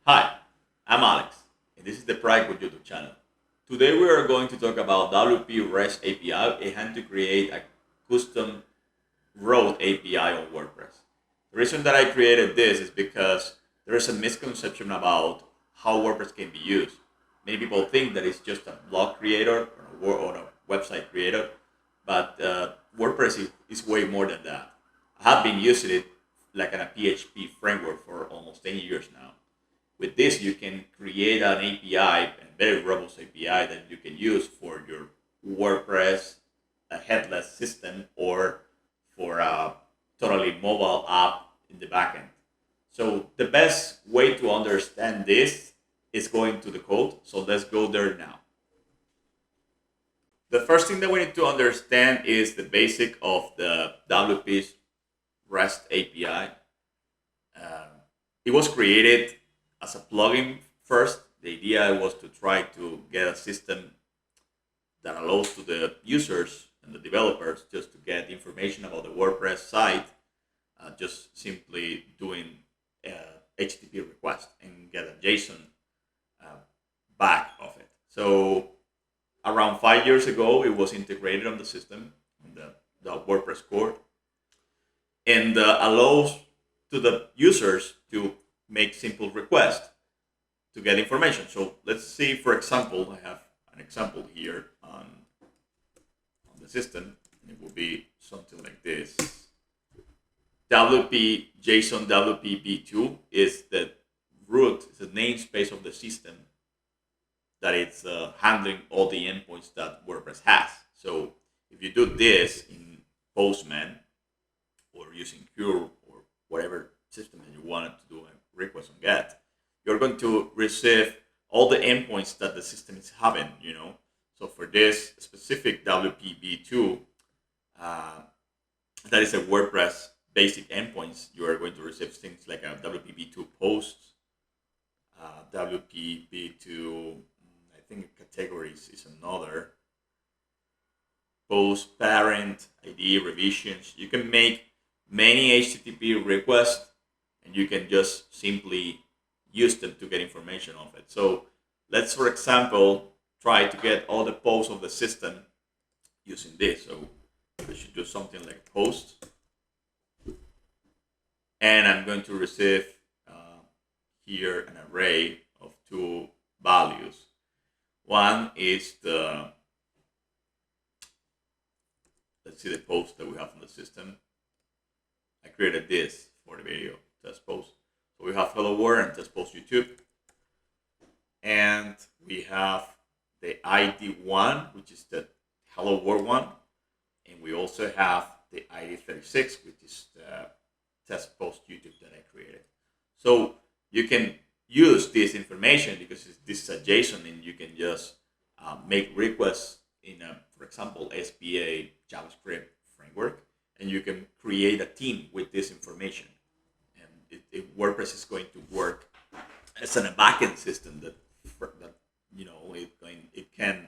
Hi, I'm Alex, and this is the Private YouTube channel. Today we are going to talk about WP REST API and how to create a custom road API on WordPress. The reason that I created this is because there is a misconception about how WordPress can be used. Many people think that it's just a blog creator or a website creator, but WordPress is way more than that. I have been using it like in a PHP framework for almost 10 years now. With this, you can create an API, a very robust API that you can use for your WordPress, a headless system, or for a totally mobile app in the backend. So the best way to understand this is going to the code. So let's go there now. The first thing that we need to understand is the basic of the WP REST API. It was created as a plugin first. The idea was to try to get a system that allows to the users and the developers just to get information about the WordPress site, just simply doing HTTP request and get a JSON uh, back of it. So around 5 years ago, it was integrated on the system, on the WordPress core, and allows to the users to make simple requests to get information. So let's see, for example, I have an example here on the system. It will be something like this. WP JSON WP v2 is the root, is the namespace of the system that it's handling all the endpoints that WordPress has. So if you do this in Postman or using Cure or whatever system that you wanted to do a request on GET, you're going to receive all the endpoints that the system is having. So for this specific WPB2, that is a WordPress basic endpoints, you are going to receive things like a WPB2 post, WPB2, I think categories is another, post, parent, ID, revisions. You can make many HTTP requests and you can just simply use them to get information of it. So let's, for example, try to get all the posts of the system using this. So I should do something like post. And I'm going to receive here an array of two values. One is let's see the post that we have on the system. I created this for the video, test post. So we have Hello World and test post YouTube. And we have the ID one, which is the Hello World one. And we also have the ID 36, which is the test post YouTube that I created. So you can use this information because this is a JSON and you can just make requests in for example, SPA JavaScript framework, and you can create a team with this information. And WordPress is going to work as a backend system that it can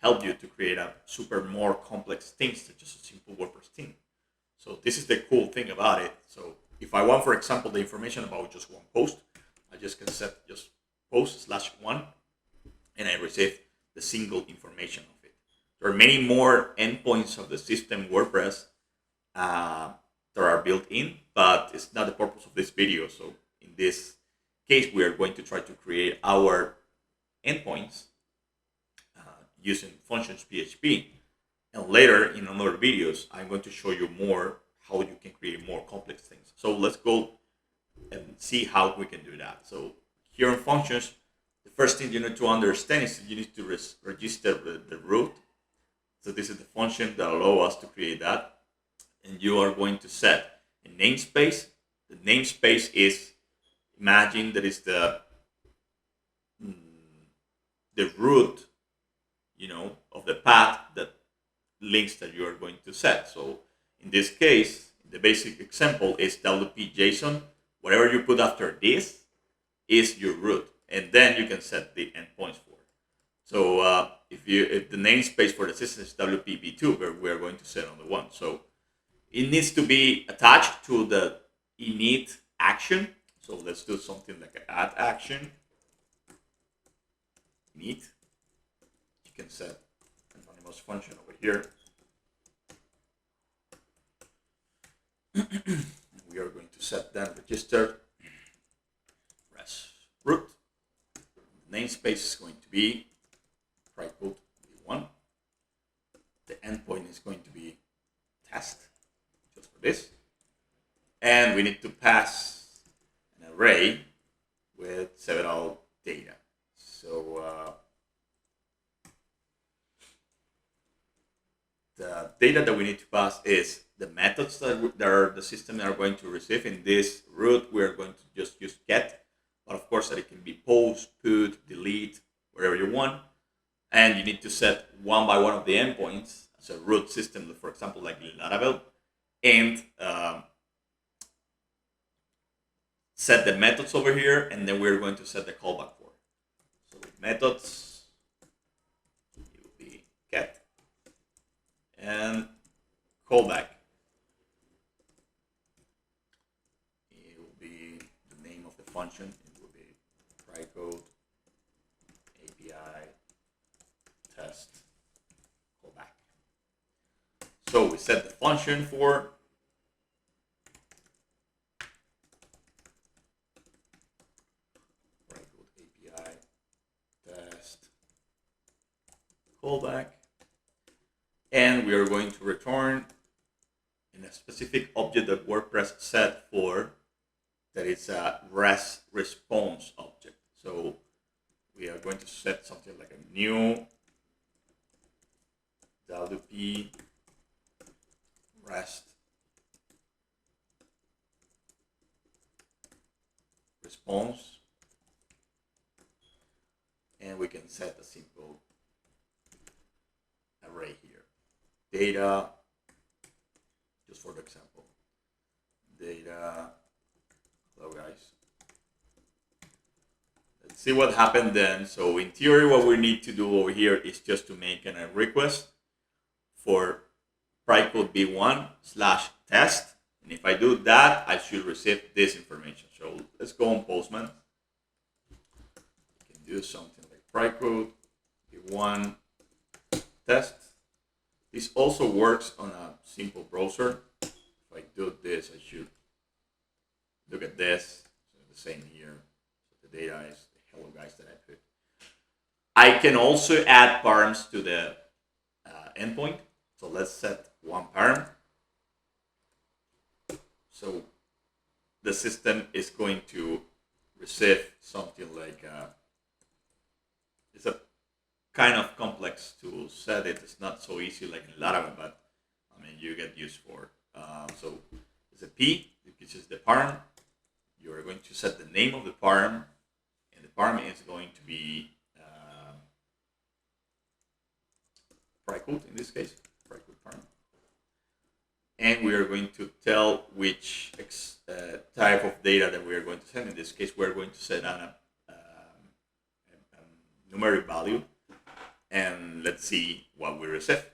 help you to create a super more complex things than just a simple WordPress theme. So this is the cool thing about it. So if I want, for example, the information about just one post, I just can set just post/1 and I receive the single information of it. There are many more endpoints of the system WordPress that are built in, but it's not the purpose of this video. So in this case, we are going to try to create our endpoints using Functions PHP. And later in other videos, I'm going to show you more how you can create more complex things. So let's go and see how we can do that. So here in Functions, the first thing you need to understand is that you need to register the root. So this is the function that allows us to create that. And you are going to set a namespace. The namespace is, imagine that is the root, of the path that links that you are going to set. So in this case, the basic example is WP JSON. Whatever you put after this is your root, and then you can set the endpoints for it. So if the namespace for the system is WPB2, we are going to set on the one. So it needs to be attached to the init action. So let's do something like an add action. Init. You can set anonymous function over here. We are going to set then register res root. The namespace is going to be code v1. The endpoint is going to be test, just for this. And we need to pass an array with several data. So the data that we need to pass is the methods that the system are going to receive. In this root, we're going to just use get, but of course that it can be post, put, delete, wherever you want. And you need to set one by one of the endpoints as a root system, for example, like Laravel, and set the methods over here, and then we're going to set the callback for. So with methods, it will be get and callback. It will be the name of the function. It will be code API test callback. So we set the function for API test callback, and we are going to return in a specific object that WordPress set for that is a REST response object. So we are going to set something like a new WP REST response, and we can set a simple array here. Data, just for the example, data, hello guys. Let's see what happened then. So in theory, what we need to do over here is just to make a request for code v1/test. And if I do that, I should receive this information. So let's go on Postman. You can do something like code v1 test. This also works on a simple browser. If I do this, I should look at this. So the same here. So the data is the hello guys that I put. I can also add params to the endpoint. So let's set one param. So the system is going to receive something like it's a kind of complex to set it. It's not so easy like in Laravel, but I mean you get used for. So it's a P, which is the param. You are going to set the name of the param, and the param is going to be code in this case, code param. And we are going to tell which type of data that we are going to send. In this case, we're going to set a numeric value, and let's see what we receive.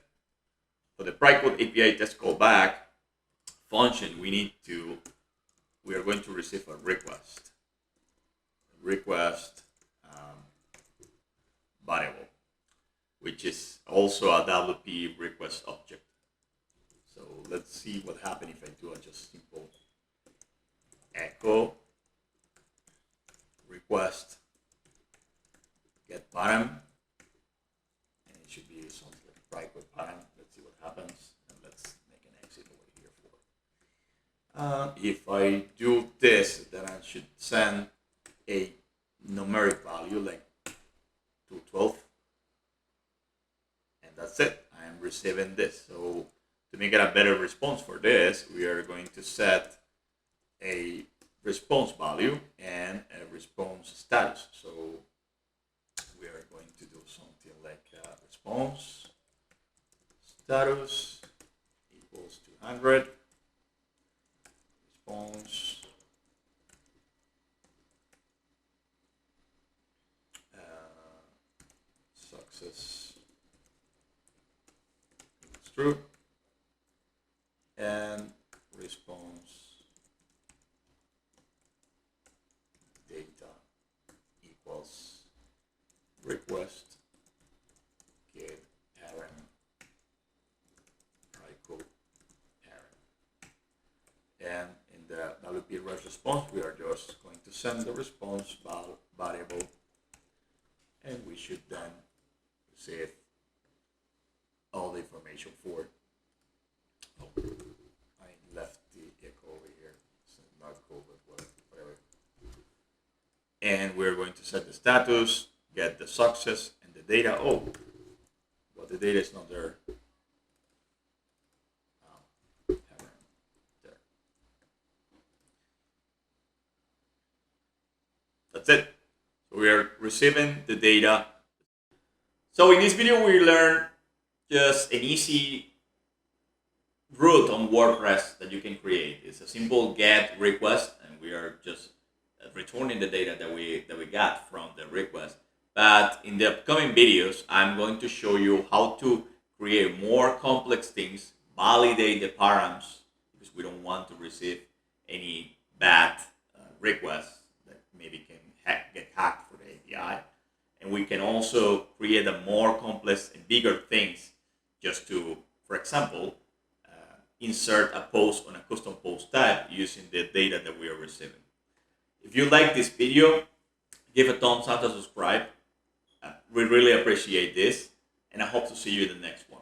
For the code API test callback function, we are going to receive a request variable, which is also a WP request object. So let's see what happens if I do a just simple echo request get param, and it should be something like code param. Let's see what happens, and let's make an exit over here for. If I do this, then I should send a numeric value like 212, and that's it. I am receiving this. So to make it a better response for this, we are going to set a response value and a response status. So we are going to do something like response status equals 200, response success equals true, and response response, we are just going to send the response variable, and we should then receive all the information for it. Oh, I left the echo over here. It's not cool, but whatever. And we're going to set the status, get the success, and the data. Oh, but the data is not there. There. That's it. So we are receiving the data. So in this video, we learned just an easy route on WordPress that you can create. It's a simple GET request, and we are just returning the data that we got from the request. But in the upcoming videos, I'm going to show you how to create more complex things, validate the params, because we don't want to receive any bad requests that maybe can get hacked for the API. And we can also create a more complex and bigger things just to, for example, insert a post on a custom post type using the data that we are receiving. If you like this video, give a thumbs up and subscribe. We really appreciate this, and I hope to see you in the next one.